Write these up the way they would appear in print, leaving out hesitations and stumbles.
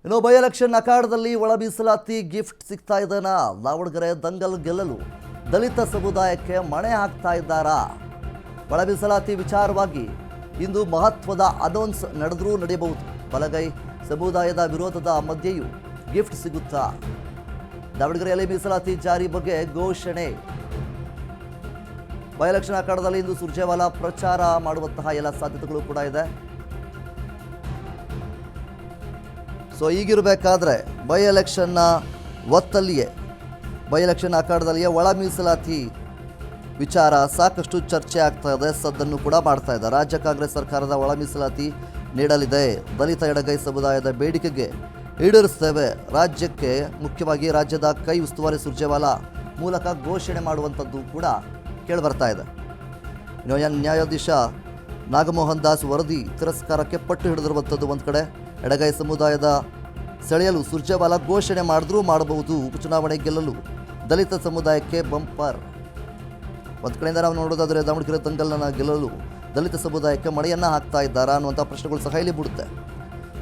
ಇನ್ನು by election ಅಖಾಡದಲ್ಲಿ ಒಳ ಮೀಸಲಾತಿ ಗಿಫ್ಟ್ ಸಿಗ್ತಾ ಇದೆನಾ? ದಾವಣಗೆರೆ ದಂಗಲ್ ಗೆಲ್ಲಲು ದಲಿತ ಸಮುದಾಯಕ್ಕೆ ಮಣೆ ಹಾಕ್ತಾ ಇದ್ದಾರಾ? ಒಳ ಮೀಸಲಾತಿ ವಿಚಾರವಾಗಿ ಇಂದು ಮಹತ್ವದ ಅನೌನ್ಸ್ ನಡೆದರೂ ನಡೆಯಬಹುದು. ಬಲಗೈ ಸಮುದಾಯದ ವಿರೋಧದ ಮಧ್ಯೆಯೂ ಗಿಫ್ಟ್ ಸಿಗುತ್ತಾ? ದಾವಣಗೆರೆಯಲ್ಲಿ ಮೀಸಲಾತಿ ಜಾರಿ ಬಗ್ಗೆ ಘೋಷಣೆ. ಬೈ ಎಲೆಕ್ಷನ್ ಅಖಾಡದಲ್ಲಿ ಇಂದು ಸುರ್ಜೇವಾಲಾ ಪ್ರಚಾರ ಮಾಡುವಂತಹ ಎಲ್ಲ ಸಾಧ್ಯತೆಗಳು ಕೂಡ ಇದೆ. ಸೊ ಈಗಿರಬೇಕಾದ್ರೆ ಬೈ ಎಲೆಕ್ಷನ್ನ ಹೊತ್ತಲ್ಲಿಯೇ ಬೈ ಎಲೆಕ್ಷನ್ ಅಖಾಡದಲ್ಲಿಯೇ ಒಳ ಮೀಸಲಾತಿ ವಿಚಾರ ಸಾಕಷ್ಟು ಚರ್ಚೆ ಆಗ್ತಾ ಇದೆ, ಸದ್ದನ್ನು ಕೂಡ ಮಾಡ್ತಾ ಇದೆ. ರಾಜ್ಯ ಕಾಂಗ್ರೆಸ್ ಸರ್ಕಾರದ ಒಳ ಮೀಸಲಾತಿ ನೀಡಲಿದೆ. ದಲಿತ ಎಡಗೈ ಸಮುದಾಯದ ಬೇಡಿಕೆಗೆ ಈಡೇರಿಸ್ತೇವೆ. ರಾಜ್ಯಕ್ಕೆ ಮುಖ್ಯವಾಗಿ ರಾಜ್ಯದ ಕೈ ಉಸ್ತುವಾರಿ ಸುರ್ಜೇವಾಲಾ ಮೂಲಕ ಘೋಷಣೆ ಮಾಡುವಂಥದ್ದು ಕೂಡ ಕೇಳಿಬರ್ತಾ ಇದೆ. ನ್ಯಾಯಾಧೀಶ ನಾಗಮೋಹನ್ ದಾಸ್ ವರದಿ ತಿರಸ್ಕಾರಕ್ಕೆ ಪಟ್ಟು ಹಿಡಿದಿರುವಂಥದ್ದು ಒಂದು ಕಡೆ. ಎಡಗೈ ಸಮುದಾಯದ ಸೆಳೆಯಲು ಸುರ್ಜೇವಾಲಾ ಘೋಷಣೆ ಮಾಡಿದ್ರೂ ಮಾಡಬಹುದು. ಉಪಚುನಾವಣೆ ಗೆಲ್ಲಲು ದಲಿತ ಸಮುದಾಯಕ್ಕೆ ಬಂಪರ್. ಒಂದು ಕಡೆಯಿಂದ ನಾವು ನೋಡೋದಾದರೆ ದಾವಣಗೆರೆ ದಂಗಲ್ನ ಗೆಲ್ಲಲು ದಲಿತ ಸಮುದಾಯಕ್ಕೆ ಮಣೆಯನ್ನು ಹಾಕ್ತಾ ಇದ್ದಾರಾ ಅನ್ನುವಂಥ ಪ್ರಶ್ನೆಗಳು ಸಹ ಇಲ್ಲಿ ಮೂಡುತ್ತೆ.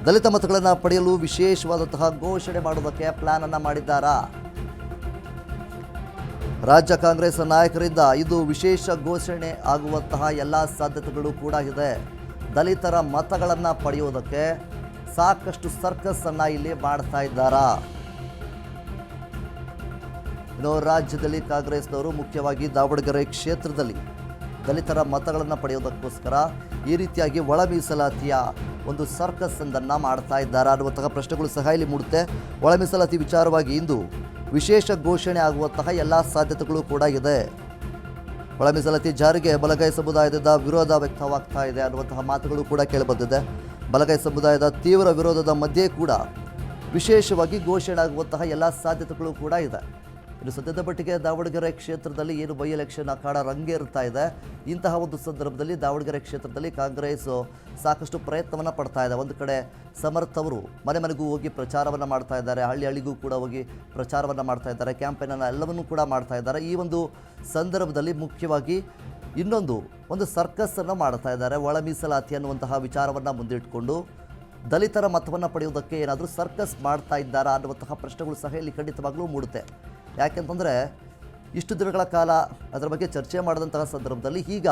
ದಲಿತ ಮತಗಳನ್ನು ಪಡೆಯಲು ವಿಶೇಷವಾದಂತಹ ಘೋಷಣೆ ಮಾಡೋದಕ್ಕೆ ಪ್ಲಾನನ್ನು ಮಾಡಿದ್ದಾರಾ? ರಾಜ್ಯ ಕಾಂಗ್ರೆಸ್ ನಾಯಕರಿಂದ ಇದು ವಿಶೇಷ ಘೋಷಣೆ ಆಗುವಂತಹ ಎಲ್ಲ ಸಾಧ್ಯತೆಗಳು ಕೂಡ ಇದೆ. ದಲಿತರ ಮತಗಳನ್ನು ಪಡೆಯುವುದಕ್ಕೆ ಸಾಕಷ್ಟು ಸರ್ಕಸ್ ಅನ್ನ ಇಲ್ಲಿ ಮಾಡ್ತಾ ಇದ್ದಾರಾ? ಇನ್ನು ರಾಜ್ಯದಲ್ಲಿ ಕಾಂಗ್ರೆಸ್ನವರು ಮುಖ್ಯವಾಗಿ ದಾವಣಗೆರೆ ಕ್ಷೇತ್ರದಲ್ಲಿ ದಲಿತರ ಮತಗಳನ್ನು ಪಡೆಯೋದಕ್ಕೋಸ್ಕರ ಈ ರೀತಿಯಾಗಿ ಒಳ ಮೀಸಲಾತಿಯ ಒಂದು ಸರ್ಕಸ್ ಒಂದನ್ನು ಮಾಡ್ತಾ ಇದ್ದಾರಾ ಅನ್ನುವಂತಹ ಪ್ರಶ್ನೆಗಳು ಸಹ ಇಲ್ಲಿ ಮೂಡುತ್ತೆ. ಒಳ ಮೀಸಲಾತಿ ವಿಚಾರವಾಗಿ ಇಂದು ವಿಶೇಷ ಘೋಷಣೆ ಆಗುವಂತಹ ಎಲ್ಲ ಸಾಧ್ಯತೆಗಳು ಕೂಡ ಇದೆ. ಒಳ ಮೀಸಲಾತಿ ಜಾರಿಗೆ ಬಲಗೈ ಸಮುದಾಯದಿಂದ ವಿರೋಧ ವ್ಯಕ್ತವಾಗ್ತಾ ಇದೆ ಅನ್ನುವಂತಹ ಮಾತುಗಳು ಕೂಡ ಕೇಳಿಬಂದಿದೆ. ಬಲಗೈ ಸಮುದಾಯದ ತೀವ್ರ ವಿರೋಧದ ಮಧ್ಯೆ ಕೂಡ ವಿಶೇಷವಾಗಿ ಘೋಷಣೆ ಆಗುವಂತಹ ಎಲ್ಲ ಸಾಧ್ಯತೆಗಳು ಕೂಡ ಇದೆ. ಇನ್ನು ಸದ್ಯದ ಮಟ್ಟಿಗೆ ದಾವಣಗೆರೆ ಕ್ಷೇತ್ರದಲ್ಲಿ ಏನು ಬೈ ಎಲೆಕ್ಷನ್ ಅಖಾಡ ರಂಗೇರುತ್ತಾ ಇದೆ, ಇಂತಹ ಒಂದು ಸಂದರ್ಭದಲ್ಲಿ ದಾವಣಗೆರೆ ಕ್ಷೇತ್ರದಲ್ಲಿ ಕಾಂಗ್ರೆಸ್ ಸಾಕಷ್ಟು ಪ್ರಯತ್ನವನ್ನು ಪಡ್ತಾ ಇದೆ. ಒಂದು ಕಡೆ ಸಮರ್ಥ್ ಅವರು ಮನೆ ಮನೆಗೂ ಹೋಗಿ ಪ್ರಚಾರವನ್ನು ಮಾಡ್ತಾ ಇದ್ದಾರೆ, ಹಳ್ಳಿ ಹಳ್ಳಿಗೂ ಕೂಡ ಹೋಗಿ ಪ್ರಚಾರವನ್ನು ಮಾಡ್ತಾ ಇದ್ದಾರೆ, ಕ್ಯಾಂಪೇನನ್ನು ಎಲ್ಲವನ್ನೂ ಕೂಡ ಮಾಡ್ತಾ ಇದ್ದಾರೆ. ಈ ಒಂದು ಸಂದರ್ಭದಲ್ಲಿ ಮುಖ್ಯವಾಗಿ ಒಂದು ಸರ್ಕಸ್ಸನ್ನು ಮಾಡ್ತಾ ಇದ್ದಾರೆ. ಒಳ ಮೀಸಲಾತಿ ಅನ್ನುವಂತಹ ವಿಚಾರವನ್ನು ಮುಂದಿಟ್ಟುಕೊಂಡು ದಲಿತರ ಮತವನ್ನು ಪಡೆಯುವುದಕ್ಕೆ ಏನಾದರೂ ಸರ್ಕಸ್ ಮಾಡ್ತಾ ಇದ್ದಾರಾ ಅನ್ನುವಂತಹ ಪ್ರಶ್ನೆಗಳು ಸಹ ಇಲ್ಲಿ ಖಂಡಿತವಾಗ್ಲೂ ಮೂಡುತ್ತೆ. ಯಾಕೆಂತಂದರೆ ಇಷ್ಟು ದಿನಗಳ ಕಾಲ ಅದರ ಬಗ್ಗೆ ಚರ್ಚೆ ಮಾಡಿದಂತಹ ಸಂದರ್ಭದಲ್ಲಿ ಈಗ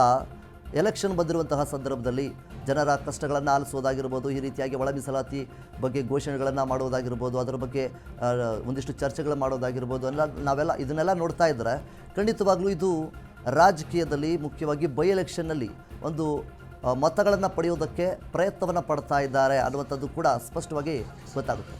ಎಲೆಕ್ಷನ್ ಬಂದಿರುವಂತಹ ಸಂದರ್ಭದಲ್ಲಿ ಜನರ ಕಷ್ಟಗಳನ್ನು ಆಲಿಸೋದಾಗಿರ್ಬೋದು, ಈ ರೀತಿಯಾಗಿ ಒಳ ಮೀಸಲಾತಿ ಬಗ್ಗೆ ಘೋಷಣೆಗಳನ್ನು ಮಾಡೋದಾಗಿರ್ಬೋದು, ಅದರ ಬಗ್ಗೆ ಒಂದಿಷ್ಟು ಚರ್ಚೆಗಳು ಮಾಡೋದಾಗಿರ್ಬೋದು, ನಾವೆಲ್ಲ ಇದನ್ನೆಲ್ಲ ನೋಡ್ತಾ ಇದ್ದರೆ ಖಂಡಿತವಾಗ್ಲೂ ಇದು ರಾಜಕೀಯದಲ್ಲಿ ಮುಖ್ಯವಾಗಿ ಬೈ ಎಲೆಕ್ಷನ್ನಲ್ಲಿ ಒಂದು ಮತಗಳನ್ನು ಪಡೆಯೋದಕ್ಕೆ ಪ್ರಯತ್ನವನ್ನು ಪಡ್ತಾ ಇದ್ದಾರೆ ಅನ್ನುವಂಥದ್ದು ಕೂಡ ಸ್ಪಷ್ಟವಾಗಿ ಗೊತ್ತಾಗುತ್ತೆ.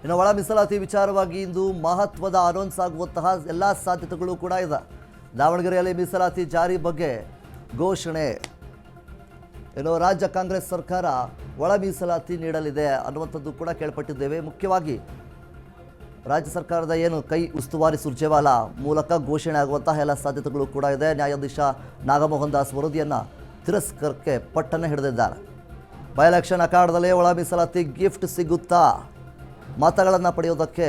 ಇನ್ನು ಒಳ ಮೀಸಲಾತಿ ವಿಚಾರವಾಗಿ ಇಂದು ಮಹತ್ವದ ಅನೌನ್ಸ್ ಆಗುವಂತಹ ಎಲ್ಲ ಸಾಧ್ಯತೆಗಳು ಕೂಡ ಇದೆ. ದಾವಣಗೆರೆಯಲ್ಲಿ ಮೀಸಲಾತಿ ಜಾರಿ ಬಗ್ಗೆ ಘೋಷಣೆ. ಇನ್ನು ರಾಜ್ಯ ಕಾಂಗ್ರೆಸ್ ಸರ್ಕಾರ ಒಳ ಮೀಸಲಾತಿ ನೀಡಲಿದೆ ಅನ್ನುವಂಥದ್ದು ಕೂಡ ಕೇಳ್ಪಟ್ಟಿದ್ದೇವೆ. ಮುಖ್ಯವಾಗಿ ರಾಜ್ಯ ಸರ್ಕಾರದ ಏನು ಕೈ ಉಸ್ತುವಾರಿ ಸುರ್ಜೇವಾಲಾ ಮೂಲಕ ಘೋಷಣೆ ಆಗುವಂತಹ ಎಲ್ಲ ಸಾಧ್ಯತೆಗಳು ಕೂಡ ಇದೆ. ನ್ಯಾಯಾಧೀಶ ನಾಗಮೋಹನ್ ದಾಸ್ ವರದಿಯನ್ನು ತಿರಸ್ಕಾರಕ್ಕೆ ಪಟ್ಟನ್ನು ಹಿಡಿದಿದ್ದಾರೆ. ಬೈ ಎಲೆಕ್ಷನ್ ಅಖಾಡದಲ್ಲೇ ಒಳ ಮೀಸಲಾತಿ ಗಿಫ್ಟ್ ಸಿಗುತ್ತಾ? ಮತಗಳನ್ನು ಪಡೆಯೋದಕ್ಕೆ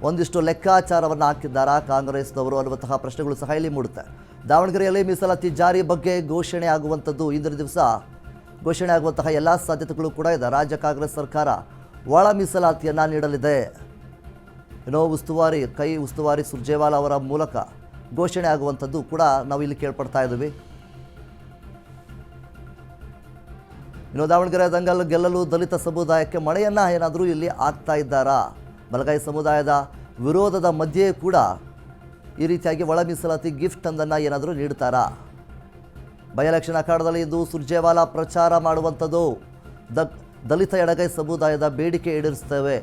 ಒಂದಿಷ್ಟು ಲೆಕ್ಕಾಚಾರವನ್ನು ಹಾಕಿದ್ದಾರಾ ಕಾಂಗ್ರೆಸ್ನವರು ಅನ್ನುವಂತಹ ಪ್ರಶ್ನೆಗಳು ಸಹ ಇಲ್ಲಿ ಮೂಡುತ್ತೆ. ದಾವಣಗೆರೆಯಲ್ಲಿ ಮೀಸಲಾತಿ ಜಾರಿ ಬಗ್ಗೆ ಘೋಷಣೆ ಆಗುವಂಥದ್ದು ಇಂದಿನ ದಿವಸ ಘೋಷಣೆ ಆಗುವಂತಹ ಎಲ್ಲ ಸಾಧ್ಯತೆಗಳು ಕೂಡ ಇದೆ. ರಾಜ್ಯ ಕಾಂಗ್ರೆಸ್ ಸರ್ಕಾರ ಒಳ ಮೀಸಲಾತಿಯನ್ನು ನೀಡಲಿದೆ. ಇನ್ನು ಕೈ ಉಸ್ತುವಾರಿ ಸುರ್ಜೇವಾಲಾ ಅವರ ಮೂಲಕ ಘೋಷಣೆ ಆಗುವಂಥದ್ದು ಕೂಡ ನಾವು ಇಲ್ಲಿ ಕೇಳ್ಪಡ್ತಾ ಇದ್ದೀವಿ. ಇನ್ನು ದಾವಣಗೆರೆ ದಂಗಲ್ ಗೆಲ್ಲಲು ದಲಿತ ಸಮುದಾಯಕ್ಕೆ ಮಣೆಯನ್ನು ಏನಾದರೂ ಇಲ್ಲಿ ಆಗ್ತಾ ಇದ್ದಾರಾ? ಬಲಗೈ ಸಮುದಾಯದ ವಿರೋಧದ ಮಧ್ಯೆ ಕೂಡ ಈ ರೀತಿಯಾಗಿ ಒಳ ಮೀಸಲಾತಿ ಗಿಫ್ಟ್ ಒಂದನ್ನು ಏನಾದರೂ ನೀಡ್ತಾರಾ? ಬೈ ಎಲೆಕ್ಷನ್ ಅಖಾಡದಲ್ಲಿ ಇಂದು ಸುರ್ಜೇವಾಲಾ ಪ್ರಚಾರ ಮಾಡುವಂಥದ್ದು ದಲಿತ ಎಡಗೈ ಸಮುದಾಯದ ಬೇಡಿಕೆ ಈಡೇರಿಸ್ತೇವೆ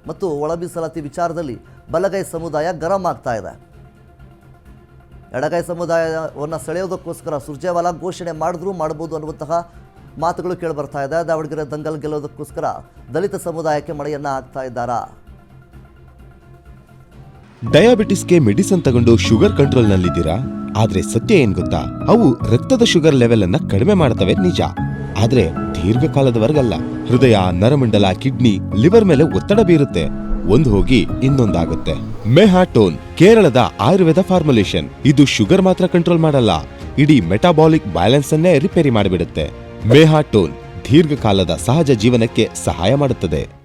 ಮತ್ತು ಒಳ ಮೀಸಲಾತಿ ವಿಚಾರದಲ್ಲಿ ಬಲಗೈ ಸಮುದಾಯ ಗರಂ ಆಗ್ತಾ ಇದೆ. ಎಡಗೈ ಸಮುದಾಯವನ್ನು ಸೆಳೆಯೋದಕ್ಕೋಸ್ಕರ ಸುರ್ಜೇವಾಲಾ ಘೋಷಣೆ ಮಾಡಿದ್ರೂ ಮಾಡಬಹುದು ಅನ್ನುವಂತಹ ಮಾತುಗಳು ಕೇಳಿಬರ್ತಾ ಇದೆ. ದಾವಣಗೆರೆ ದಂಗಲ್ ಗೆಲ್ಲೋದಕ್ಕೋಸ್ಕರ ದಲಿತ ಸಮುದಾಯಕ್ಕೆ ಮಣೆಯನ್ನ ಹಾಕ್ತಾ ಇದ್ದಾರಾ? ಡಯಾಬಿಟಿಸ್ಗೆ ಮೆಡಿಸಿನ್ ತಗೊಂಡು ಶುಗರ್ ಕಂಟ್ರೋಲ್ ನಲ್ಲಿದ್ದೀರಾ? ಆದ್ರೆ ಸತ್ಯ ಏನ್ ಗೊತ್ತಾ, ಅವು ರಕ್ತದ ಶುಗರ್ ಲೆವೆಲ್ ಅನ್ನ ಕಡಿಮೆ ಮಾಡ್ತವೆ ನಿಜ, ಆದ್ರೆ ದೀರ್ಘಕಾಲದವರೆಗಲ್ಲ. ಹೃದಯ, ನರಮಂಡಲ, ಕಿಡ್ನಿ, ಲಿವರ್ ಮೇಲೆ ಒತ್ತಡ ಬೀರುತ್ತೆ. ಒಂದು ಹೋಗಿ ಇನ್ನೊಂದಾಗುತ್ತೆ. ಮೆಹಾಟೋನ್ ಕೇರಳದ ಆಯುರ್ವೇದ ಫಾರ್ಮುಲೇಷನ್. ಇದು ಶುಗರ್ ಮಾತ್ರ ಕಂಟ್ರೋಲ್ ಮಾಡಲ್ಲ, ಇಡೀ ಮೆಟಾಬಾಲಿಕ್ ಬ್ಯಾಲೆನ್ಸ್ ಅನ್ನೇ ರಿಪೇರಿ ಮಾಡಿಬಿಡುತ್ತೆ. ಮೇಹಾಟೋನ್ ದೀರ್ಘಕಾಲದ ಸಹಜ ಜೀವನಕ್ಕೆ ಸಹಾಯ ಮಾಡುತ್ತದೆ.